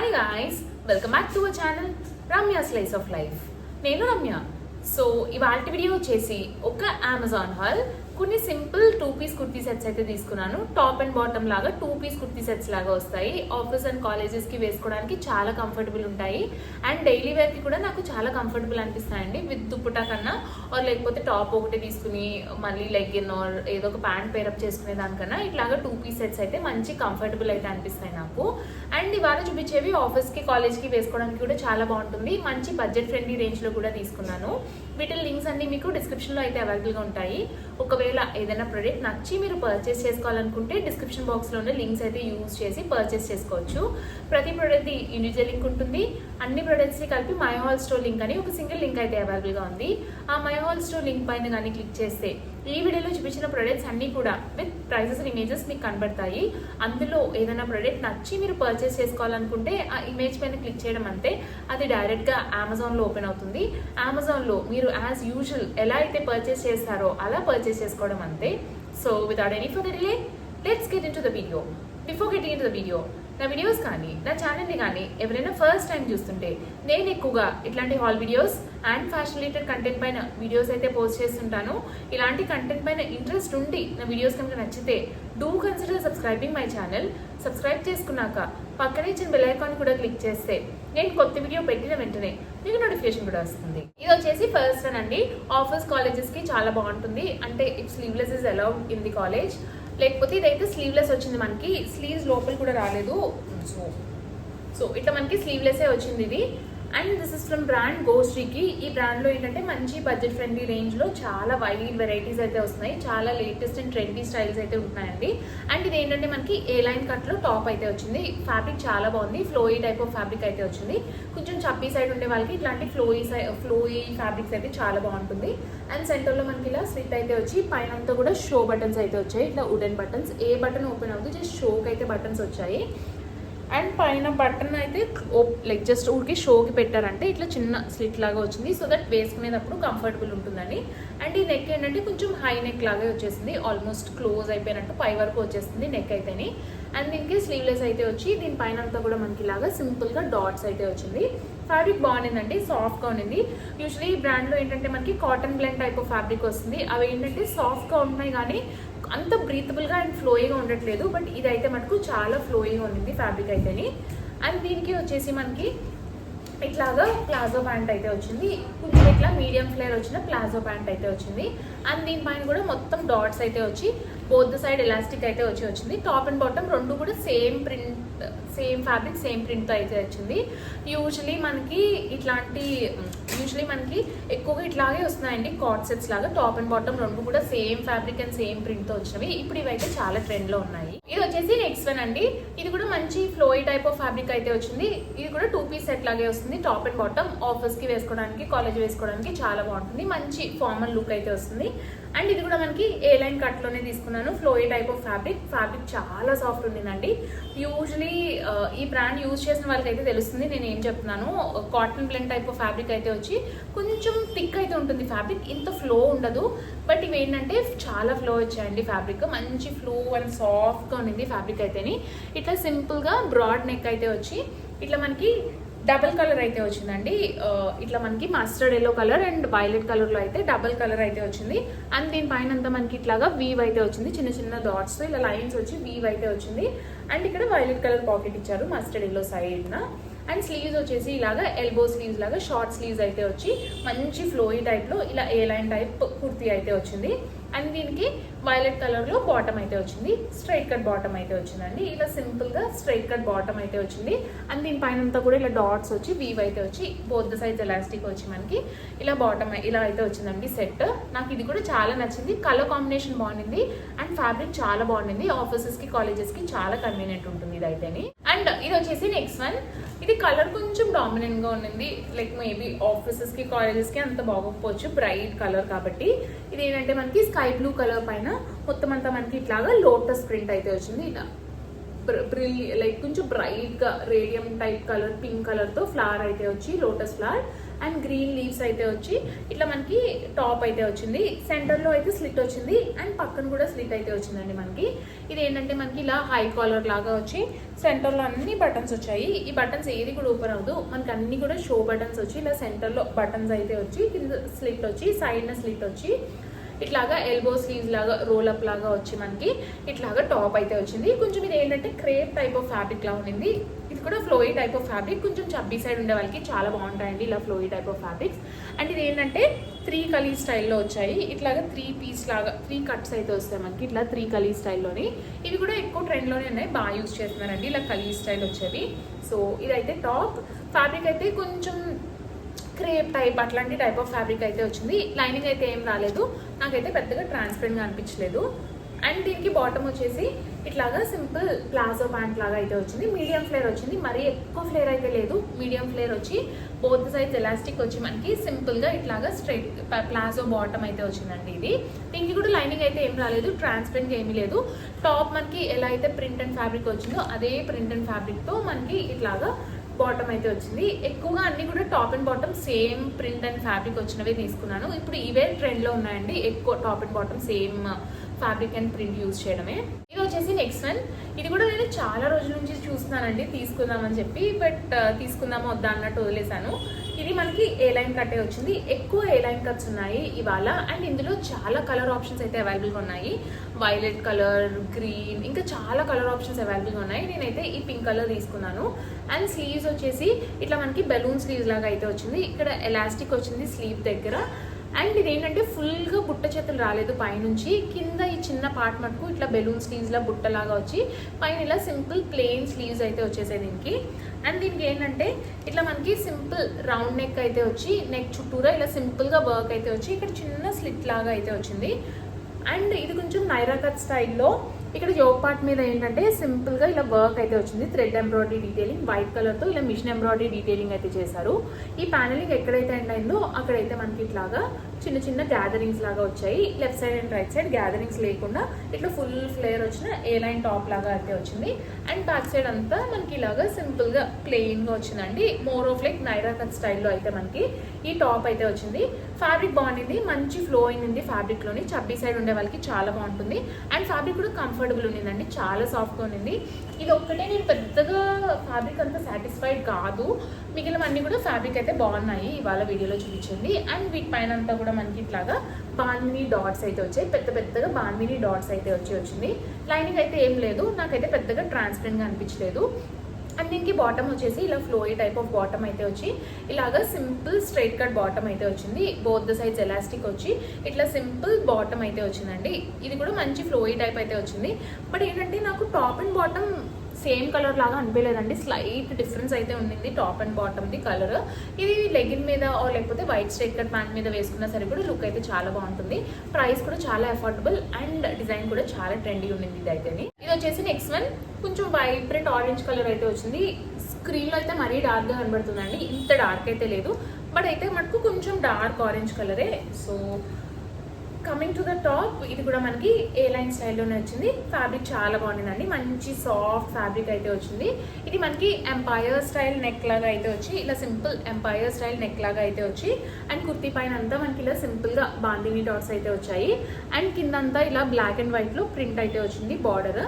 Hi guys, welcome back to our channel Ramya Slice of Life. నేను Ramya. So ఇవాల్టి video వచ్చేసి ఒక Amazon hall కొన్ని సింపుల్ 2-piece కుర్తీ సెట్స్ అయితే తీసుకున్నాను. టాప్ అండ్ బాటమ్ లాగా 2-piece కుర్తీ సెట్స్ లాగా వస్తాయి. ఆఫీస్ అండ్ కాలేజెస్ కి వేసుకోవడానికి చాలా కంఫర్టబుల్ ఉంటాయి అండ్ డైలీ వేర్ కి కూడా నాకు చాలా కంఫర్టబుల్ అనిపిస్తాయండి. విత్ దుప్పటా కన్నా ఆర్ లేకపోతే టాప్ ఒకటి తీసుకుని మళ్ళీ లెగ్గిన్ ఆర్ ఏదో ఒక ప్యాంట్ పేరప్ చేసుకునే దానికన్నా ఇట్లాగా 2-piece సెట్స్ అయితే మంచి కంఫర్టబుల్ అయితే అనిపిస్తాయి నాకు. అండ్ ఇవాళ చూపించేవి ఆఫీస్ కి కాలేజ్ కి వేసుకోవడానికి కూడా చాలా బాగుంటుంది. మంచి బడ్జెట్ ఫ్రెండ్లీ రేంజ్ లో కూడా తీసుకున్నాను. వీటి లింక్స్ అన్ని మీకు డిస్క్రిప్షన్ లో అయితే అవైలబుల్ గా ఉంటాయి. ఒకవేళ ఏదైనా ప్రోడక్ట్ నచ్చి మీరు పర్చేస్ చేసుకోవాలనుకుంటే డిస్క్రిప్షన్ బాక్స్ లోనే లింక్స్ అయితే యూజ్ చేసి పర్చేస్ చేసుకోవచ్చు. ప్రతి ప్రోడక్ట్ ఇండివిజువల్ లింక్ ఉంటుంది. అన్ని ప్రొడక్ట్స్ ని కలిపి మై హాల్ స్టోర్ లింక్ అని ఒక సింగిల్ లింక్ అయితే అవైలబుల్ గా ఉంది. ఆ మై హాల్ స్టోర్ లింక్ పైన కానీ క్లిక్ చేస్తే ఈ వీడియోలో చూపించిన ప్రొడక్ట్స్ అన్ని కూడా విత్ ప్రైసెస్ అండ్ ఇమేజెస్ మీకు కనబడతాయి. అందులో ఏదైనా ప్రోడక్ట్ నచ్చి మీరు పర్చేస్ చేసుకోవాలనుకుంటే ఆ ఇమేజ్ పైన క్లిక్ చేయడం అంతే, అది డైరెక్ట్ గా అమెజాన్ లో ఓపెన్ అవుతుంది. అమెజాన్ లో మీరు యాజ్ యూజువల్ ఎలా అయితే పర్చేస్ చేస్తారో అలా పర్చేస్ చేసుకోవడం అంతే. So without any further delay let's get in to the video. Before getting in to the video, నా వీడియోస్ కానీ నా ఛానల్ని కానీ ఎవరైనా ఫస్ట్ టైం చూస్తుంటే నేను ఎక్కువగా ఇట్లాంటి hall videos and fashion related content పైన వీడియోస్ అయితే పోస్ట్ చేస్తుంటాను. ఇలాంటి కంటెంట్ పైన ఇంట్రెస్ట్ ఉండి నా వీడియోస్ కనుక నచ్చితే do consider subscribing my channel. Subscribe చేసుకున్నాక పక్కనే ఇచ్చిన బెల్ ఐకాన్ కూడా క్లిక్ చేస్తే నేను కొత్త వీడియో పెట్టిన వెంటనే మీకు నోటిఫికేషన్ కూడా వస్తుంది. ఇది వచ్చేసి ఫస్ట్ వన్ అండి. ఆఫీస్ కాలేజెస్ కి చాలా బాగుంటుంది. అంటే it sleeveless is allowed in the college. లేకపోతే ఇదైతే స్లీవ్లెస్ వచ్చింది, మనకి స్లీవ్స్ లోపల కూడా రాలేదు. సో ఇట్లా మనకి స్లీవ్లెస్సే వచ్చింది ఇది. And this is from brand గోశ్రీకి. ఈ బ్రాండ్లో ఏంటంటే మంచి బడ్జెట్ ఫ్రెండ్లీ రేంజ్లో చాలా వైడ్ వెరైటీస్ అయితే వస్తున్నాయి. చాలా లేటెస్ట్ అండ్ ట్రెండీ స్టైల్స్ అయితే ఉంటున్నాయండి. అండ్ ఇది ఏంటంటే మనకి ఏ లైన్ కట్లో టాప్ అయితే వచ్చింది. ఫ్యాబ్రిక్ చాలా బాగుంది. ఫ్లోయీ టైప్ ఆఫ్ ఫ్యాబ్రిక్ అయితే వచ్చింది. కొంచెం చప్పీ సైడ్ ఉండే వాళ్ళకి ఇట్లాంటి ఫ్లోయీ ఫ్యాబ్రిక్స్ అయితే చాలా బాగుంటుంది. అండ్ సెంటర్లో మనకి ఇలా స్లిట్ అయితే వచ్చి పైన అంతా కూడా షో బటన్స్ అయితే వచ్చాయి. ఇట్లా వుడెన్ బటన్స్, ఏ బటన్ ఓపెన్ అవుతుంది, జస్ట్ షోకి అయితే బటన్స్ వచ్చాయి. అండ్ పైన బటన్ అయితే లైక్ జస్ట్ ఊరికి షోకి పెట్టారంటే ఇట్లా చిన్న స్లిట్ లాగా వచ్చింది, సో దట్ వేసుకునేటప్పుడు కంఫర్టబుల్ ఉంటుందని. అండ్ ఈ నెక్ ఏంటంటే కొంచెం హై నెక్ లాగా వచ్చేసింది, ఆల్మోస్ట్ క్లోజ్ అయిపోయినట్టు పై వరకు వచ్చేస్తుంది నెక్ అయితేని. అండ్ దీనికి స్లీవ్లెస్ అయితే వచ్చి దీనిపైన అంతా కూడా మనకి ఇలాగా సింపుల్గా డాట్స్ అయితే వచ్చింది. ఫ్యాబ్రిక్ బాగుండిందండి, సాఫ్ట్గా ఉండింది. యూజువలీ ఈ బ్రాండ్లో ఏంటంటే మనకి cotton blend type of fabric వస్తుంది. అవి ఏంటంటే సాఫ్ట్గా ఉంటున్నాయి కానీ అంత బ్రీతబుల్గా అండ్ ఫ్లోయిగా ఉండట్లేదు. బట్ ఇదైతే మనకు చాలా ఫ్లోయిగా ఉండింది ఫ్యాబ్రిక్ అయితేని. అండ్ దీనికి వచ్చేసి మనకి ఇట్లాగా ప్లాజో ప్యాంట్ అయితే వచ్చింది. కొంచెం ఇట్లా మీడియం ఫ్లేర్ వచ్చిన ప్లాజో ప్యాంట్ అయితే వచ్చింది. అండ్ దీనిపైన కూడా మొత్తం డాట్స్ అయితే వచ్చి బోత్ సైడ్ ఎలాస్టిక్ అయితే వచ్చింది. టాప్ అండ్ బాటమ్ రెండు కూడా same print, same fabric, same ప్రింట్తో అయితే వచ్చింది. యూజువలీ మనకి ఎక్కువగా ఇట్లాగే వస్తున్నాయండి కార్డ్ సెట్స్ లాగా. టాప్ అండ్ బాటమ్ రెండు కూడా సేమ్ ఫ్యాబ్రిక్ అండ్ సేమ్ ప్రింట్తో వచ్చినవి. ఇప్పుడు ఇవైతే చాలా ట్రెండ్లో ఉన్నాయి. ఇది వచ్చేసి నెక్స్ట్ వన్ అండి. ఇది కూడా మంచి ఫ్లోయీ టైప్ ఆఫ్ ఫ్యాబ్రిక్ అయితే వచ్చింది. ఇది కూడా 2-piece సెట్ లాగే వస్తుంది. టాప్ అండ్ బాటమ్ ఆఫీస్కి వేసుకోవడానికి, కాలేజ్ వేసుకోవడానికి చాలా బాగుంటుంది. మంచి ఫార్మల్ లుక్ అయితే వస్తుంది. అండ్ ఇది కూడా మనకి ఏ లైన్ కట్లోనే తీసుకున్నాను. ఫ్లోయీ టైప్ ఆఫ్ ఫ్యాబ్రిక్ చాలా సాఫ్ట్ ఉండిందండి. యూజువలీ ఈ బ్రాండ్ యూజ్ చేసిన వాళ్ళకైతే తెలుస్తుంది నేను ఏం చెప్తున్నాను. Cotton blend type of fabric అయితే వచ్చి కొంచెం థిక్ అయితే ఉంటుంది ఫ్యాబ్రిక్, ఇంత ఫ్లో ఉండదు. బట్ ఇవి ఏంటంటే చాలా ఫ్లో వచ్చాయండి ఫ్యాబ్రిక్, మంచి ఫ్లో అండ్ సాఫ్ట్గా ఉండింది ఫ్యాబ్రిక్ అయితేని. ఇట్లా సింపుల్గా బ్రాడ్ నెక్ అయితే వచ్చి ఇట్లా మనకి డబల్ కలర్ అయితే వచ్చిందండి. ఇట్లా మనకి mustard yellow colour and violet కలర్లో అయితే డబల్ కలర్ అయితే వచ్చింది. అండ్ దీనిపైన అంతా మనకి ఇట్లాగా వీవ్ అయితే వచ్చింది, చిన్న చిన్న డాట్స్తో ఇలా లైన్స్ వచ్చి వీవ్ అయితే వచ్చింది. అండ్ ఇక్కడ వైలెట్ కలర్ పాకెట్ ఇచ్చారు మస్టర్డ్ ఎల్లో సైడ్న. అండ్ స్లీవ్స్ వచ్చేసి ఇలాగా ఎల్బో స్లీవ్స్ లాగా షార్ట్ స్లీవ్స్ అయితే వచ్చి మంచి ఫ్లోయీ టైప్లో ఇలా ఏ లైన్ టైప్ కుర్తీ అయితే వచ్చింది. అండ్ దీనికి వైలెట్ కలర్లో బాటమ్ అయితే వచ్చింది, స్ట్రైట్ కట్ బాటమ్ అయితే వచ్చిందండి. ఇలా సింపుల్గా స్ట్రైట్ కట్ బాటమ్ అయితే వచ్చింది. అండ్ దీనిపైన అంతా కూడా ఇలా డాట్స్ వచ్చి వీవ్ అయితే వచ్చి బోత్ సైజ్ ఎలాస్టిక్ వచ్చి మనకి ఇలా బాటమ్ ఇలా అయితే వచ్చిందండి సెట్. నాకు ఇది కూడా చాలా నచ్చింది. కలర్ కాంబినేషన్ బాగుంది అండ్ ఫ్యాబ్రిక్ చాలా బాగుంది. ఆఫీసెస్కి, కాలేజెస్కి చాలా కన్వీనియంట్ ఉంటుంది ఇది అయితేని. అండ్ ఇది వచ్చేసి నెక్స్ట్ వన్. ఇది కలర్ కొంచెం డామినెంట్గా ఉండింది, లైక్ మేబీ ఆఫీసెస్కి, కాలేజెస్కి అంత బాగోకపోవచ్చు బ్రైట్ కలర్ కాబట్టి. ఇది ఏంటంటే మనకి స్కై బ్లూ కలర్ పైన మొత్తం అంతా మనకి ఇట్లాగా లోటస్ ప్రింట్ అయితే వచ్చింది. ఇలా లైక్ కొంచెం బ్రైట్ గా radium type colour pink colour తో ఫ్లవర్ అయితే వచ్చి lotus flower and green leaves అయితే వచ్చి ఇట్లా మనకి టాప్ అయితే వచ్చింది. సెంటర్ లో అయితే స్లిట్ వచ్చింది అండ్ పక్కన కూడా స్లిట్ అయితే వచ్చిందండి మనకి. ఇది ఏంటంటే మనకి ఇలా హై కాలర్ లాగా వచ్చి సెంటర్ లో అన్ని బటన్స్ వచ్చాయి. ఈ బటన్స్ ఏది కూడా ఓపెన్ అవ్వదు, మనకి అన్ని కూడా షో బటన్స్ వచ్చి ఇలా సెంటర్ లో బటన్స్ అయితే వచ్చి కింద స్లిట్ వచ్చి సైడ్ స్లిట్ వచ్చి ఇట్లాగా ఎల్బో స్లీవ్స్ లాగా రోల్ అప్ లాగా వచ్చి మనకి ఇట్లాగా టాప్ అయితే వచ్చింది. కొంచెం ఇది ఏంటంటే క్రేప్ టైప్ ఆఫ్ ఫ్యాబ్రిక్ లా ఉంది. ఇది కూడా ఫ్లోయీ టైప్ ఆఫ్ ఫ్యాబ్రిక్, కొంచెం చబ్బీ సైడ్ ఉండే వాళ్ళకి చాలా బాగుంటాయండి ఇలా flowy type of fabrics. And ఇది ఏంటంటే 3 కలీ స్టైల్లో వచ్చాయి. ఇట్లాగా 3 పీస్ లాగా 3 కట్స్ అయితే వస్తాయి మనకి ఇట్లా 3 కలీ స్టైల్లోని. ఇవి కూడా ఎక్కువ ట్రెండ్లోనే ఉన్నాయి, బాగా యూజ్ చేస్తున్నారండి ఇలా కలీ స్టైల్ వచ్చేవి. సో ఇదైతే టాప్ ఫ్యాబ్రిక్ అయితే కొంచెం క్రేప్ టైప్ అట్లాంటి టైప్ ఆఫ్ ఫ్యాబ్రిక్ అయితే వచ్చింది. లైనింగ్ అయితే ఏం రాలేదు, నాకైతే పెద్దగా ట్రాన్స్పరెంట్గా అనిపించలేదు. అండ్ దీనికి బాటమ్ వచ్చేసి ఇట్లాగా సింపుల్ ప్లాజో ప్యాంట్ లాగా అయితే వచ్చింది. మీడియం ఫ్లేర్ వచ్చింది, మరీ ఎక్కువ ఫ్లేర్ అయితే లేదు, మీడియం ఫ్లేర్ వచ్చి బోత్ సైడ్స్ ఎలాస్టిక్ వచ్చి మనకి సింపుల్గా ఇట్లాగా స్ట్రైట్ ప్లాజో బాటమ్ అయితే వచ్చిందండి. ఇది దీనికి కూడా లైనింగ్ అయితే ఏం రాలేదు, ట్రాన్స్పరెంట్గా ఏమీ లేదు. టాప్ మనకి ఎలా అయితే ప్రింట్ అండ్ ఫ్యాబ్రిక్ వచ్చిందో అదే ప్రింట్ అండ్ ఫ్యాబ్రిక్తో మనకి ఇట్లాగా బాటమ్ అయితే వచ్చింది. ఎక్కువగా అన్ని కూడా top and bottom same print and fabric వచ్చినవే తీసుకున్నాను. ఇప్పుడు ఇవే ట్రెండ్లో ఉన్నాయండి, ఎక్కువ top and bottom same fabric and print use చేయడమే. ఇది వచ్చేసి నెక్స్ట్ వన్. ఇది కూడా నేను చాలా రోజుల నుంచి చూస్తున్నానండి తీసుకుందామని చెప్పి, బట్ తీసుకుందామా వద్దా అన్నట్టు వదిలేశాను. ఇది మనకి ఏ లైన్ కట్టే వచ్చింది, ఎక్కువ ఏ లైన్ కట్స్ ఉన్నాయి ఇవాళ. అండ్ ఇందులో చాలా కలర్ ఆప్షన్స్ అయితే అవైలబుల్గా ఉన్నాయి, వైలెట్ కలర్, గ్రీన్, ఇంకా చాలా కలర్ ఆప్షన్స్ అవైలబుల్గా ఉన్నాయి. నేనైతే ఈ పింక్ కలర్ తీసుకున్నాను. అండ్ స్లీవ్స్ వచ్చేసి ఇట్లా మనకి బెలూన్ స్లీవ్స్ లాగా అయితే వచ్చింది, ఇక్కడ ఎలాస్టిక్ వచ్చింది స్లీవ్ దగ్గర. అండ్ ఇది ఏంటంటే ఫుల్గా బుట్ట చేతులు రాలేదు, పైనుంచి కింద ఈ చిన్న పార్ట్ మటుకు ఇట్లా బెలూన్ స్లీవ్స్లా బుట్టలాగా వచ్చి పైన ఇలా సింపుల్ ప్లెయిన్ స్లీవ్స్ అయితే వచ్చేసాయి దీనికి. అండ్ దీనికి ఏంటంటే ఇట్లా మనకి సింపుల్ రౌండ్ నెక్ అయితే వచ్చి నెక్ చుట్టూరా ఇలా సింపుల్గా వర్క్ అయితే వచ్చి ఇక్కడ చిన్న స్లిట్ లాగా అయితే వచ్చింది. అండ్ ఇది కొంచెం నైరా కట్ స్టైల్లో ఇక్కడ యోగ్ పార్ట్ మీద ఏంటంటే సింపుల్గా ఇలా వర్క్ అయితే వచ్చింది, థ్రెడ్ ఎంబ్రాయిడరీ డీటెయిలింగ్ వైట్ కలర్తో ఇలా మిషన్ ఎంబ్రాయిడరీ డీటెయిలింగ్ అయితే చేశారు. ఈ ప్యానలింగ్ ఎక్కడైతే ఎండ్ అయిందో అక్కడైతే మనకి ఇట్లాగా చిన్న చిన్న గ్యాదరింగ్స్ లాగా వచ్చాయి. Left side and right side gatherings లేకుండా ఇట్లా ఫుల్ ఫ్లేర్ వచ్చిన ఏ లైన్ టాప్ లాగా అయితే వచ్చింది. అండ్ బ్యాక్ సైడ్ అంతా మనకి ఇలాగా సింపుల్గా ప్లెయిన్గా వచ్చిందండి. More of like Naira cut స్టైల్లో అయితే మనకి ఈ టాప్ అయితే వచ్చింది. ఫ్యాబ్రిక్ బాగుంది, మంచి ఫ్లో అయింది ఫ్యాబ్రిక్లోని, చబ్బీ సైడ్ ఉండే వాళ్ళకి చాలా బాగుంటుంది. అండ్ ఫ్యాబ్రిక్ కూడా కంఫర్టబుల్ ఉండిందండి, చాలా సాఫ్ట్గా ఉండింది. ఇది ఒక్కటే నేను పెద్దగా ఫ్యాబ్రిక్ అంతా సాటిస్ఫైడ్ కాదు, మిగిలినవన్నీ కూడా ఫ్యాబ్రిక్ అయితే బాగున్నాయి ఇవాళ వీడియోలో చూపించింది. అండ్ వీటి పైన అంతా కూడా మనకి ఇట్లాగా బాన్మినీ డాట్స్ అయితే వచ్చాయి, పెద్ద పెద్దగా బాన్మినీ డాట్స్ అయితే వచ్చింది. లైనింగ్ అయితే ఏం లేదు, నాకైతే పెద్దగా ట్రాన్స్పరెంట్గా అనిపించలేదు. అండ్ దీనికి బాటమ్ వచ్చేసి ఇలా ఫ్లోయీ టైప్ ఆఫ్ బాటమ్ అయితే వచ్చి ఇలాగా సింపుల్ స్ట్రైట్ కట్ బాటమ్ అయితే వచ్చింది. బోత్ ద సైడ్స్ ఎలాస్టిక్ వచ్చి ఇట్లా సింపుల్ బాటమ్ అయితే వచ్చిందండి. ఇది కూడా మంచి ఫ్లోయీ టైప్ అయితే వచ్చింది. బట్ ఏంటంటే నాకు top and bottom same colour లాగా అనిపించలేదండి, స్లైట్ డిఫరెన్స్ అయితే ఉండింది టాప్ అండ్ బాటమ్ది కలర్. ఇది లెగిన్ మీద లేకపోతే వైట్ స్ట్రైట్ కట్ ప్యాంట్ మీద వేసుకున్నా సరే కూడా లుక్ అయితే చాలా బాగుంటుంది. ప్రైస్ కూడా చాలా అఫోర్డబుల్ అండ్ డిజైన్ కూడా చాలా ట్రెండీ ఉండింది ఇది అయితేనే. ఇది వచ్చేసి నెక్స్ట్ వన్, కొంచెం వైబ్రెంట్ ఆరెంజ్ కలర్ అయితే వచ్చింది. స్క్రీన్లో అయితే మరీ డార్క్గా కనబడుతుందండి, ఇంత డార్క్ అయితే లేదు, బట్ అయితే మటుకు కొంచెం డార్క్ ఆరెంజ్ కలరే. So coming to the top, ఇది కూడా మనకి ఏ లైన్ స్టైల్లోనే వచ్చింది. ఫ్యాబ్రిక్ చాలా బాగుండిందండి, మంచి సాఫ్ట్ ఫ్యాబ్రిక్ అయితే వచ్చింది. ఇది మనకి ఎంపైర్ స్టైల్ నెక్ లాగా అయితే వచ్చి ఇలా సింపుల్ ఎంపైర్ స్టైల్ నెక్ లాగా అయితే వచ్చి అండ్ కుర్తీ పైన అంతా మనకి ఇలా సింపుల్గా బాందినీ డాట్స్ అయితే వచ్చాయి. అండ్ కిందంతా ఇలా బ్లాక్ అండ్ వైట్లో ప్రింట్ అయితే వచ్చింది బార్డర్.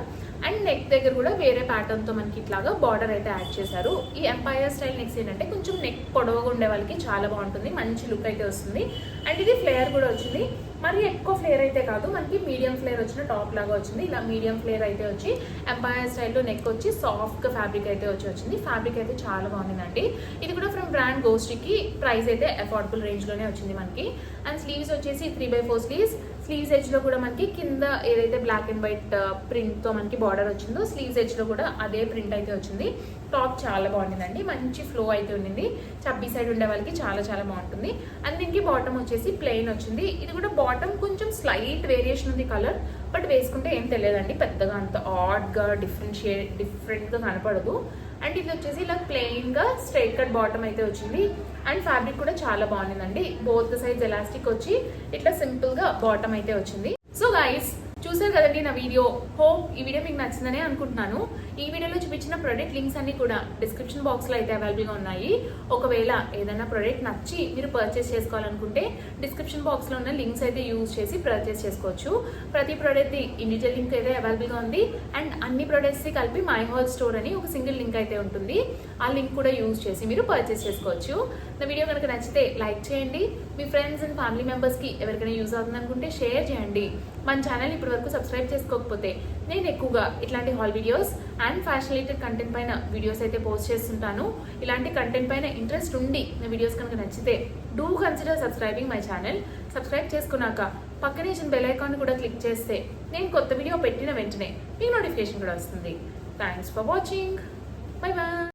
అండ్ నెక్ దగ్గర కూడా వేరే ప్యాటర్న్తో మనకి ఇట్లాగా బార్డర్ అయితే యాడ్ చేశారు. ఈ ఎంపైర్ స్టైల్ నెక్స్ ఏంటంటే కొంచెం నెక్ పొడవుగా ఉండే వాళ్ళకి చాలా బాగుంటుంది, మంచి లుక్ అయితే వస్తుంది. అండ్ ఇది ఫ్లేయర్ కూడా వచ్చింది, మరి ఎక్కువ ఫ్లేర్ అయితే కాదు, మనకి మీడియం ఫ్లేర్ వచ్చిన టాప్ లాగా వచ్చింది. ఇలా మీడియం ఫ్లేర్ అయితే వచ్చి ఎంపైర్ స్టైల్లో నెక్ వచ్చి సాఫ్ట్ ఫ్యాబ్రిక్ అయితే వచ్చింది. ఫ్యాబ్రిక్ అయితే చాలా బాగుందండి. ఇది కూడా ఫ్రమ్ బ్రాండ్ గోస్ట్కి, ప్రైస్ అయితే అఫోర్డబుల్ రేంజ్లోనే వచ్చింది మనకి. అండ్ స్లీవ్స్ వచ్చేసి 3/4 స్లీవ్స్. స్లీవ్స్ ఎడ్జ్లో కూడా మనకి కింద ఏదైతే బ్లాక్ అండ్ వైట్ ప్రింట్తో మనకి బార్డర్ వచ్చిందో స్లీవ్స్ ఎడ్జ్లో కూడా అదే ప్రింట్ అయితే వచ్చింది. టాప్ చాలా బాగుండిందండి, మంచి ఫ్లో అయితే ఉండింది, చబ్బీ సైడ్ ఉండే వాళ్ళకి చాలా చాలా బాగుంటుంది. అండ్ దీనికి బాటమ్ వచ్చేసి ప్లెయిన్ వచ్చింది. ఇది కూడా బాటమ్ కొంచెం స్లైట్ వేరియేషన్ ఉంది కలర్, బట్ వేసుకుంటే ఏం తెలియదండి, పెద్దగా అంత ఆడ్గా డిఫరెంట్గా కనపడదు. అండ్ ఇది వచ్చేసి ఇలా ప్లెయిన్గా స్ట్రైట్ కట్ బాటమ్ అయితే వచ్చింది. అండ్ ఫ్యాబ్రిక్ కూడా చాలా బాగుండిందండి, బోత్ ద సైడ్స్ ఎలాస్టిక్ వచ్చి ఇట్లా సింపుల్గా బాటమ్ అయితే వచ్చింది. సో గైస్ చూసారు కదండి నా వీడియో. హోప్ ఈ వీడియో మీకు నచ్చిందనే అనుకుంటున్నాను. ఈ వీడియోలో చూపించిన ప్రొడక్ట్ లింక్స్ అన్ని కూడా డిస్క్రిప్షన్ బాక్స్లో అయితే అవైలబుల్గా ఉన్నాయి. ఒకవేళ ఏదైనా ప్రొడక్ట్ నచ్చి మీరు పర్చేస్ చేసుకోవాలనుకుంటే డిస్క్రిప్షన్ బాక్స్లో ఉన్న లింక్స్ అయితే యూజ్ చేసి పర్చేస్ చేసుకోవచ్చు. ప్రతి ప్రోడక్ట్ది ఇండివిజువల్ లింక్ అయితే అవైలబుల్గా ఉంది. అండ్ అన్ని ప్రొడక్ట్స్కి కలిపి మై హోల్ స్టోర్ అని ఒక సింగిల్ లింక్ అయితే ఉంటుంది. ఆ లింక్ కూడా యూజ్ చేసి మీరు పర్చేస్ చేసుకోవచ్చు. నా వీడియో కనుక నచ్చితే లైక్ చేయండి. మీ ఫ్రెండ్స్ అండ్ ఫ్యామిలీ మెంబర్స్కి ఎవరికైనా యూజ్ అవుతుంది అనుకుంటే షేర్ చేయండి. మన ఛానల్ ఇప్పటి వరకు సబ్స్క్రైబ్ చేసుకోకపోతే నేను ఎక్కువగా ఇట్లాంటి hall videos and fashion related content పైన వీడియోస్ అయితే పోస్ట్ చేస్తుంటాను. ఇలాంటి కంటెంట్ పైన ఇంట్రెస్ట్ ఉండి నా వీడియోస్ కనుక నచ్చితే do consider subscribing my channel. Subscribe చేసుకున్నాక పక్కనే బెల్ ఐకాన్ కూడా క్లిక్ చేస్తే నేను కొత్త వీడియో పెట్టిన వెంటనే మీకు నోటిఫికేషన్ కూడా వస్తుంది. Thanks for watching. Bye bye.